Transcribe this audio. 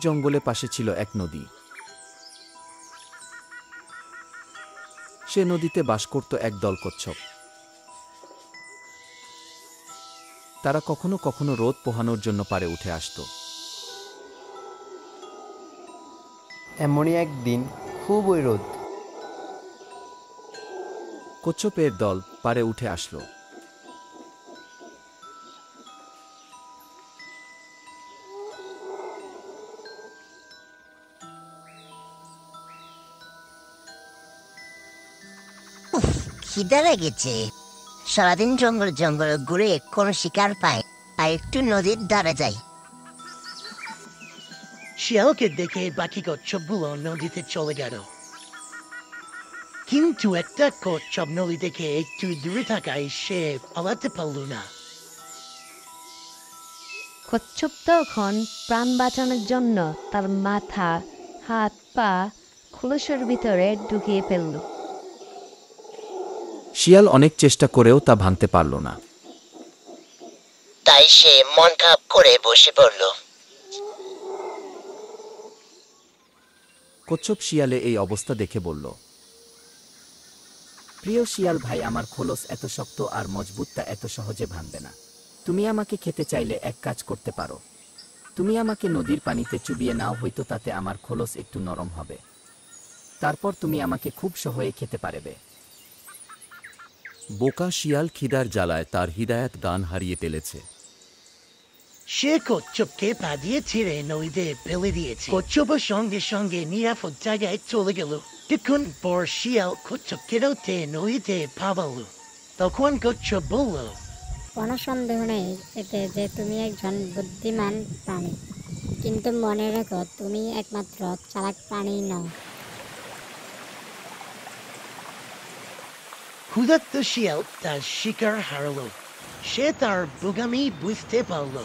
জঙ্গলে পাশে ছিল এক নদী। সে নদীতে বাস করত একদল কচ্ছপ। তারা কখনো কখনো রোদ পোহানোর জন্য পাড়ে উঠে আসত। এমনই একদিন খুবই রোদ। কচ্ছপের দল পাড়ে উঠে আসলো। খিদে লেগেছে, সারাদিন জঙ্গল জঙ্গল ঘুরে কোনো শিকার পাই, আর একটু নদীর ধারে যাই। শিয়ালকে দেখে বাকি কচ্ছপগুলো নদীতে চলে গেল, কিন্তু একটা কচ্ছপ নদী থেকে একটু দূরে থাকায় সে পালাতে পারল না। কচ্ছপ তখন প্রাণ বাঁচানোর জন্য তার মাথা, হাত, পা খোলসের ভিতরে ঢুকিয়ে ফেলল। শিয়াল অনেক চেষ্টা করেও তা ভাঙতে পারল না। তাই সে মন খারাপ করে বসে পড়ল। কচ্ছপ শিয়ালে এই অবস্থা দেখে বলল, প্রিয় শিয়াল ভাই, আমার খোলস এত শক্ত আর মজবুতটা এত সহজে ভাঙবে না। তুমি আমাকে খেতে চাইলে এক কাজ করতে পারো। তুমি আমাকে নদীর পানিতে চুবিয়ে নাও, হয়তো তাতে আমার খোলস একটু নরম হবে। তারপর তুমি আমাকে খুব সহজে খেতে পারবে। বোকা শিয়াল খিদার জ্বালায় তার হিদায়াত গান হারিয়ে ফেলেছে। সে কচ্ছপকে পা দিয়ে ছেড়ে নদীতে ফেলে দিয়েছে। কচ্ছপের সঙ্গে সঙ্গে নিরাপদ জায়গায় চলে গেল। কিছুক্ষণ পর শিয়াল কচ্ছপকে ধরতে নদীতে পা দিল। তখন কচ্ছপ বলল, কোনো সন্দেহ নেই এতে যে তুমি একজন বুদ্ধিমান প্রাণী, কিন্তু মনে রেখো তুমি একমাত্র চালাক প্রাণী নও। ক্ষুধার্ত শিয়াল তার শিকার হারালো। সে তার বোকামি বুঝতে পারল।